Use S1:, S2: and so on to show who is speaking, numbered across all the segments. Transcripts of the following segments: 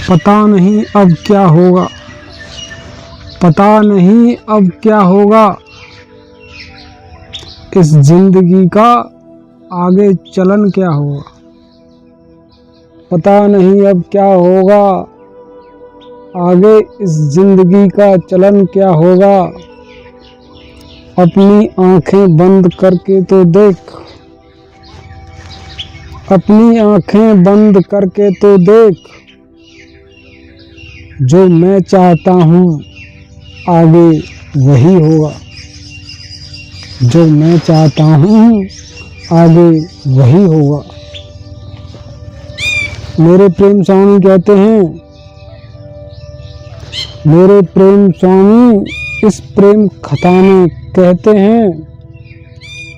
S1: पता नहीं अब क्या होगा, पता नहीं अब क्या होगा, इस जिंदगी का आगे चलन क्या होगा। पता नहीं अब क्या होगा, आगे इस जिंदगी का चलन क्या होगा। अपनी आंखें बंद करके तो देख, अपनी आंखें बंद करके तो देख, जो मैं चाहता हूँ आगे वही होगा। जो मैं चाहता हूँ आगे वही होगा। मेरे प्रेम स्वामी कहते हैं, मेरे प्रेम स्वामी इस प्रेम कथा में कहते हैं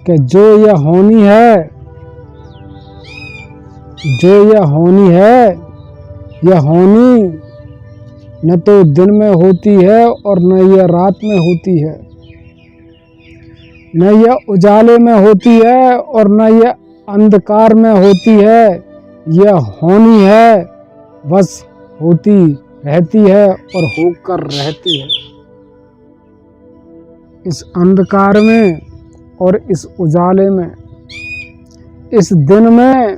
S1: कि जो यह होनी है, जो यह होनी है, यह होनी न तो दिन में होती है और न यह रात में होती है, न यह उजाले में होती है और न यह अंधकार में होती है। यह होनी है, बस होती रहती है और होकर रहती है। इस अंधकार में और इस उजाले में, इस दिन में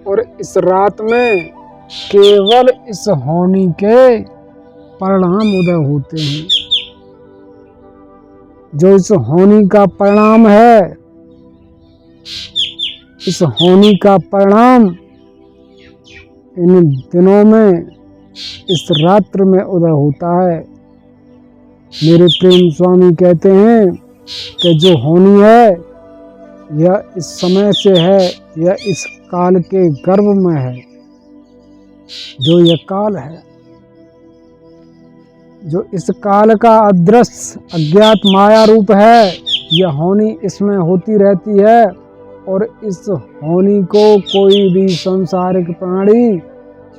S1: और इस रात में केवल इस होनी के परिणाम उदय होते हैं। जो इस होनी का परिणाम है, इस होनी का परिणाम इन दिनों में, इस रात्र में उदय होता है। मेरे प्रेम स्वामी कहते हैं कि जो होनी है यह इस समय से है, यह इस काल के गर्भ में है। जो यह काल है, जो इस काल का अदृश्य अज्ञात माया रूप है, यह होनी इसमें होती रहती है। और इस होनी को कोई भी सांसारिक प्राणी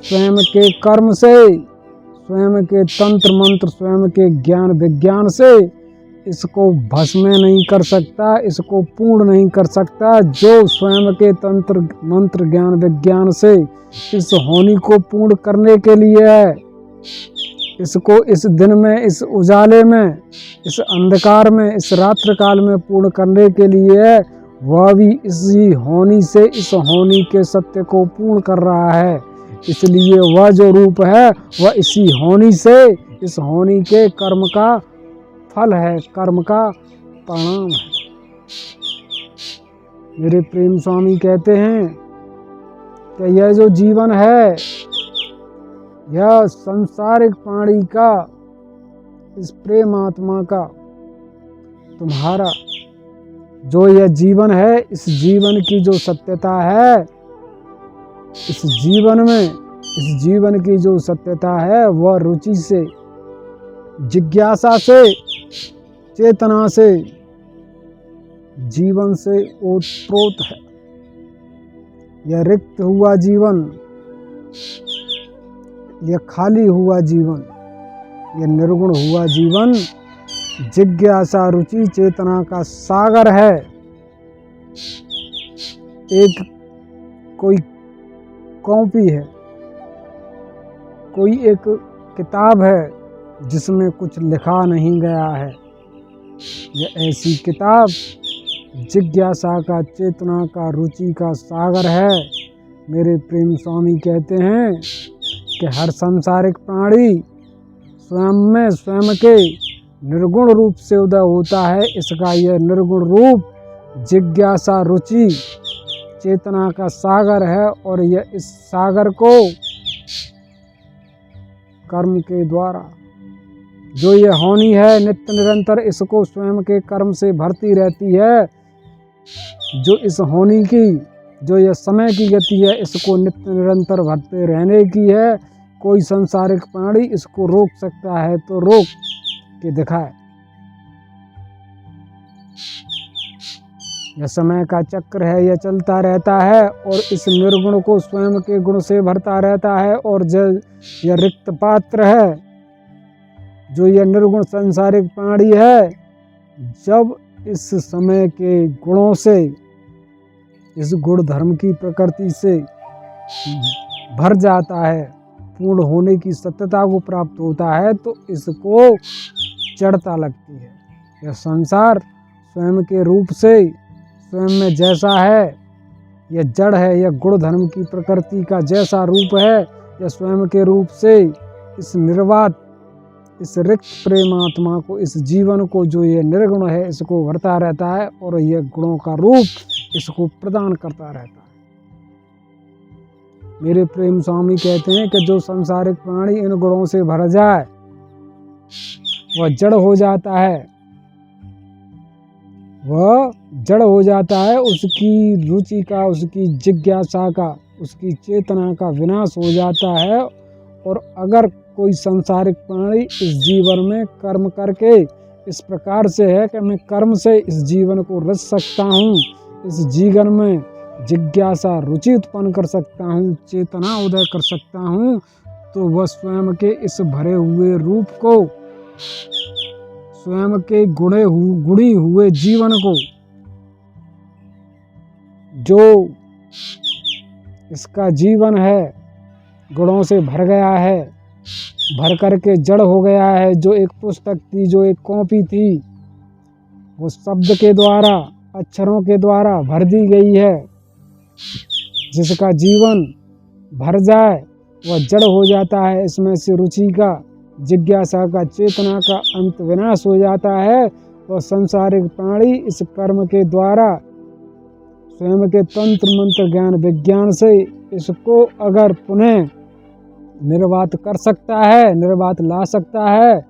S1: स्वयं के कर्म से, स्वयं के तंत्र मंत्र, स्वयं के ज्ञान विज्ञान से इसको भस्म नहीं कर सकता, इसको पूर्ण नहीं कर सकता। जो स्वयं के तंत्र मंत्र ज्ञान विज्ञान से इस होनी को पूर्ण करने के लिए है, इसको इस दिन में, इस उजाले में, इस अंधकार में, इस रात्र काल में पूर्ण करने के लिए है, वह भी इसी होनी से इस होनी के सत्य को पूर्ण कर रहा है। इसलिए वह जो रूप है वह इसी होनी से, इस होनी के कर्म का फल है, कर्म का परिणाम है। मेरे प्रेम स्वामी कहते हैं कि यह जो जीवन है, यह संसारिक प्राणी का, इस प्रेम आत्मा का, तुम्हारा जो यह जीवन है, इस जीवन की जो सत्यता है, इस जीवन में, इस जीवन की जो सत्यता है वह रुचि से, जिज्ञासा से, चेतना से, जीवन से ओतप्रोत है। यह रिक्त हुआ जीवन, यह खाली हुआ जीवन, यह निर्गुण हुआ जीवन जिज्ञासा रुचि चेतना का सागर है। एक कोई कॉपी है, कोई एक किताब है जिसमें कुछ लिखा नहीं गया है। यह ऐसी किताब जिज्ञासा का, चेतना का, रुचि का सागर है। मेरे प्रेम स्वामी कहते हैं कि हर सांसारिक प्राणी स्वयं में, स्वयं के निर्गुण रूप से उदय होता है। इसका यह निर्गुण रूप जिज्ञासा रुचि चेतना का सागर है और यह इस सागर को कर्म के द्वारा, जो यह होनी है नित्य निरंतर इसको स्वयं के कर्म से भरती रहती है। जो इस होनी की, जो यह समय की गति है, इसको नित्य निरंतर भरते रहने की है। कोई सांसारिक प्राणी इसको रोक सकता है तो रोक के दिखाए। यह समय का चक्र है, यह चलता रहता है और इस निर्गुण को स्वयं के गुण से भरता रहता है। और यह रिक्त पात्र है, जो यह निर्गुण सांसारिक प्राणी है, जब इस समय के गुणों से, इस गुण धर्म की प्रकृति से भर जाता है, पूर्ण होने की सत्यता को प्राप्त होता है तो इसको जड़ता लगती है। यह संसार स्वयं के रूप से स्वयं में जैसा है, यह जड़ है, यह गुण धर्म की प्रकृति का जैसा रूप है, यह स्वयं के रूप से इस निर्वात, इस रिक्त प्रेमात्मा को, इस जीवन को जो ये निर्गुण है इसको भरता रहता है और यह गुणों का रूप इसको प्रदान करता रहता है। मेरे प्रेम स्वामी कहते हैं कि जो सांसारिक प्राणी इन गुणों से भर जाए वह जड़ हो जाता है, वह जड़ हो जाता है। उसकी रुचि का, उसकी जिज्ञासा का, उसकी चेतना का विनाश हो जाता है। और अगर कोई सांसारिक प्राणी इस जीवन में कर्म करके इस प्रकार से है कि मैं कर्म से इस जीवन को रच सकता हूँ, इस जीवन में जिज्ञासा रुचि उत्पन्न कर सकता हूँ, चेतना उदय कर सकता हूँ, तो वह स्वयं के इस भरे हुए रूप को, स्वयं के गुणी हुए जीवन को, जो इसका जीवन है गुणों से भर गया है, भर करके जड़ हो गया है, जो एक पुस्तक थी, जो एक कॉपी थी, वो शब्द के द्वारा, अक्षरों के द्वारा भर दी गई है। जिसका जीवन भर जाए वह जड़ हो जाता है। इसमें से रुचि का, जिज्ञासा का, चेतना का अंत विनाश हो जाता है। वह संसारिक प्राणी इस कर्म के द्वारा स्वयं के तंत्र मंत्र ज्ञान विज्ञान से इसको अगर पुनः निर्वात कर सकता है, निर्वात ला सकता है,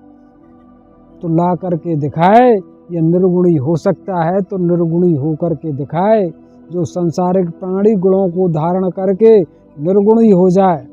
S1: तो ला करके दिखाए। या निर्गुणी हो सकता है तो निर्गुणी हो करके दिखाए। जो संसारिक प्राणी गुणों को धारण करके निर्गुणी हो जाए,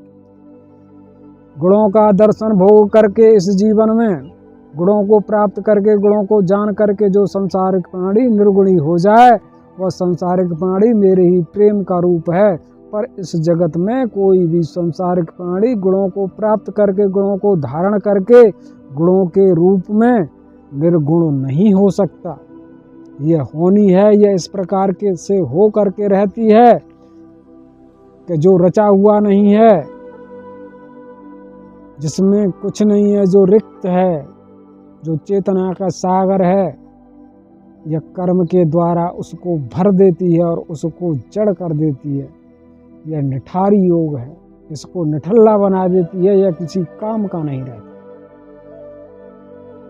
S1: गुणों का दर्शन भोग करके इस जीवन में गुणों को प्राप्त करके, गुणों को जान करके जो संसारिक प्राणी निर्गुणी हो जाए, वह संसारिक प्राणी मेरे ही प्रेम का रूप है। पर इस जगत में कोई भी संसारिक प्राणी गुणों को प्राप्त करके, गुणों को धारण करके गुणों के रूप में निर्गुण नहीं हो सकता। यह होनी है, यह इस प्रकार के से हो करके रहती है कि जो रचा हुआ नहीं है, जिसमें कुछ नहीं है, जो रिक्त है, जो चेतना का सागर है, यह कर्म के द्वारा उसको भर देती है और उसको जड़ कर देती है। यह निठारी योग है, इसको निठल्ला बना देती है, यह किसी काम का नहीं रहता।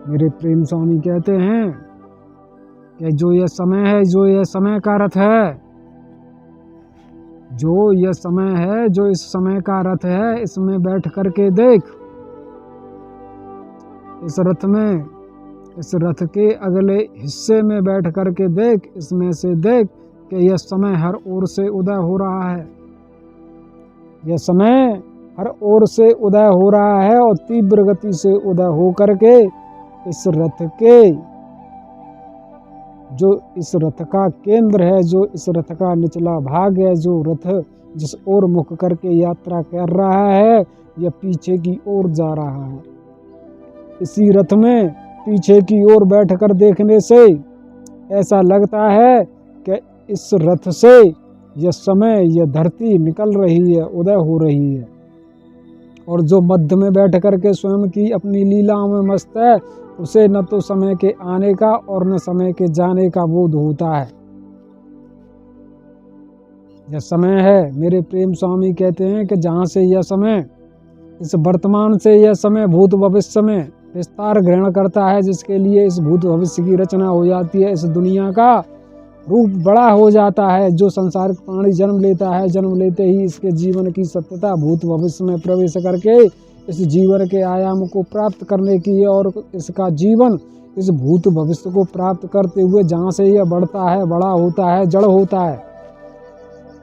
S1: मेरे प्रेम स्वामी कहते हैं कि जो यह समय है, जो यह समय का रथ है, जो यह समय है, जो इस समय का रथ है, इसमें बैठ करके देख, इस रथ में, इस रथ के अगले हिस्से में बैठ करके देख, इसमें से देख कि यह समय हर ओर से उदय हो रहा है। यह समय हर ओर से उदय हो रहा है और तीव्र गति से उदय हो करके इस रथ के, जो इस रथ का केंद्र है, जो इस रथ का निचला भाग है, जो रथ जिस ओर मुख करके यात्रा कर रहा है, यह पीछे की ओर जा रहा है। इसी रथ में पीछे की ओर बैठकर देखने से ऐसा लगता है कि इस रथ से यह समय, यह धरती निकल रही है, उदय हो रही है। और जो मध्य में बैठ करके स्वयं की अपनी लीलाओं में मस्त है, उसे न तो समय के आने का और न समय के जाने का बोध होता है। यह समय है, मेरे प्रेम स्वामी कहते हैं कि जहाँ से यह समय, इस वर्तमान से यह समय भूत भविष्य में विस्तार ग्रहण करता है, जिसके लिए इस भूत भविष्य की रचना हो जाती है। इस दुनिया का रूप बड़ा हो जाता है। जो संसारिक प्राणी जन्म लेता है, जन्म लेते ही इसके जीवन की सत्यता भूत भविष्य में प्रवेश करके इस जीवन के आयाम को प्राप्त करने की है और इसका जीवन इस भूत भविष्य को प्राप्त करते हुए जहाँ से यह बढ़ता है, बड़ा होता है, जड़ होता है,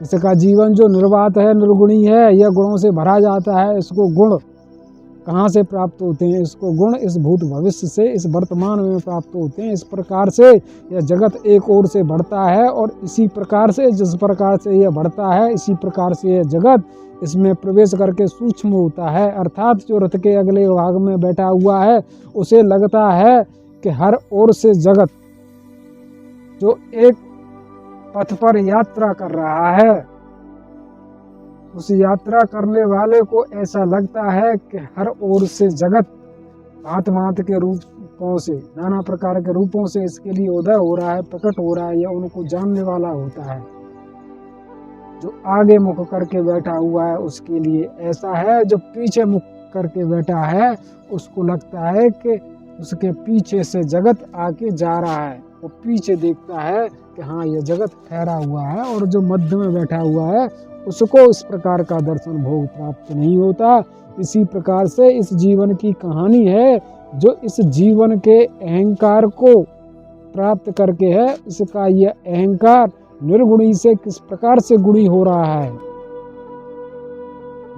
S1: इसका जीवन जो निर्वात है, निर्गुणी है, यह गुणों से भरा जाता है। इसको गुण कहाँ से प्राप्त होते हैं? इसको गुण इस भूत भविष्य से, इस वर्तमान में प्राप्त होते हैं। इस प्रकार से यह जगत एक ओर से बढ़ता है और इसी प्रकार से, जिस प्रकार से यह बढ़ता है, इसी प्रकार से यह जगत इसमें प्रवेश करके सूक्ष्म होता है। अर्थात जो रथ के अगले भाग में बैठा हुआ है, उसे लगता है कि हर ओर से जगत जो एक पथ पर यात्रा कर रहा है, उस यात्रा करने वाले को ऐसा लगता है कि हर ओर से जगत भांत भांत के रूपों से, नाना प्रकार के रूपों से इसके लिए उदय हो रहा है, प्रकट हो रहा है, या उनको जानने वाला होता है। जो आगे मुख करके बैठा हुआ है उसके लिए ऐसा है, जो पीछे मुख करके बैठा है उसको लगता है कि उसके पीछे से जगत आके जा रहा है। वो पीछे देखता है कि हाँ ये जगत ठहरा हुआ है, और जो मध्य में बैठा हुआ है उसको इस प्रकार का दर्शन भोग प्राप्त नहीं होता। इसी प्रकार से इस जीवन की कहानी है, जो इस जीवन के अहंकार को प्राप्त करके है, इसका यह अहंकार निर्गुणी से किस प्रकार से गुणी हो रहा है।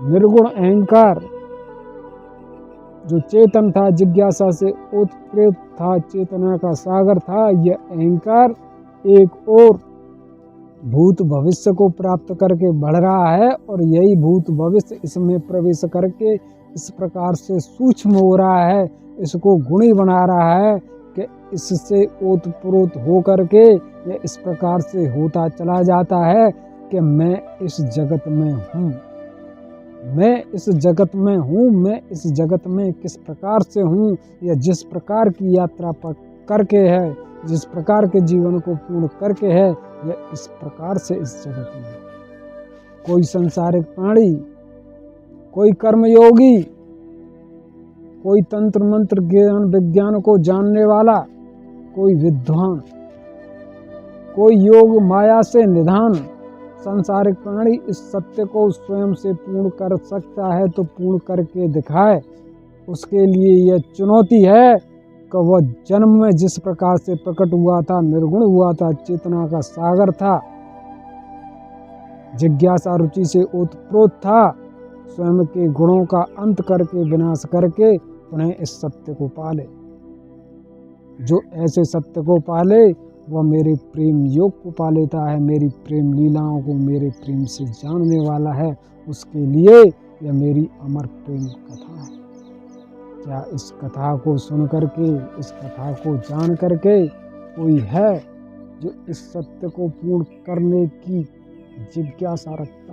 S1: निर्गुण अहंकार जो चेतन था, जिज्ञासा से ओतप्रोत था, चेतना का सागर था, यह अहंकार एक और भूत भविष्य को प्राप्त करके बढ़ रहा है, और यही भूत भविष्य इसमें प्रवेश करके इस प्रकार से सूक्ष्म हो रहा है, इसको गुणी बना रहा है कि इससे ओतप्रोत हो करके यह इस प्रकार से होता चला जाता है कि मैं इस जगत में हूँ, मैं इस जगत में हूँ, मैं इस जगत में किस प्रकार से हूँ। या जिस प्रकार की यात्रा पर करके है, जिस प्रकार के जीवन को पूर्ण करके है, यह इस प्रकार से इस जगत में कोई संसारिक प्राणी, कोई कर्मयोगी, कोई तंत्र मंत्र ज्ञान विज्ञान को जानने वाला, कोई विद्वान, कोई योग माया से निधान संसारिक प्राणी इस सत्य को स्वयं से पूर्ण कर सकता है तो पूर्ण करके दिखाए। उसके लिए यह चुनौती है कि वह जन्म में जिस प्रकार से प्रकट हुआ था, निर्गुण हुआ था, चेतना का सागर था, जिज्ञासा रुचि से ओतप्रोत था, स्वयं के गुणों का अंत करके विनाश करके उन्हें इस सत्य को पाले। जो ऐसे सत्य को पाले वह मेरे प्रेम योग को पा लेता है, मेरी प्रेम लीलाओं को मेरे प्रेम से जानने वाला है। उसके लिए यह मेरी अमर प्रेम कथा है। क्या इस कथा को सुन करके, इस कथा को जान करके कोई है जो इस सत्य को पूर्ण करने की जिज्ञासा रखता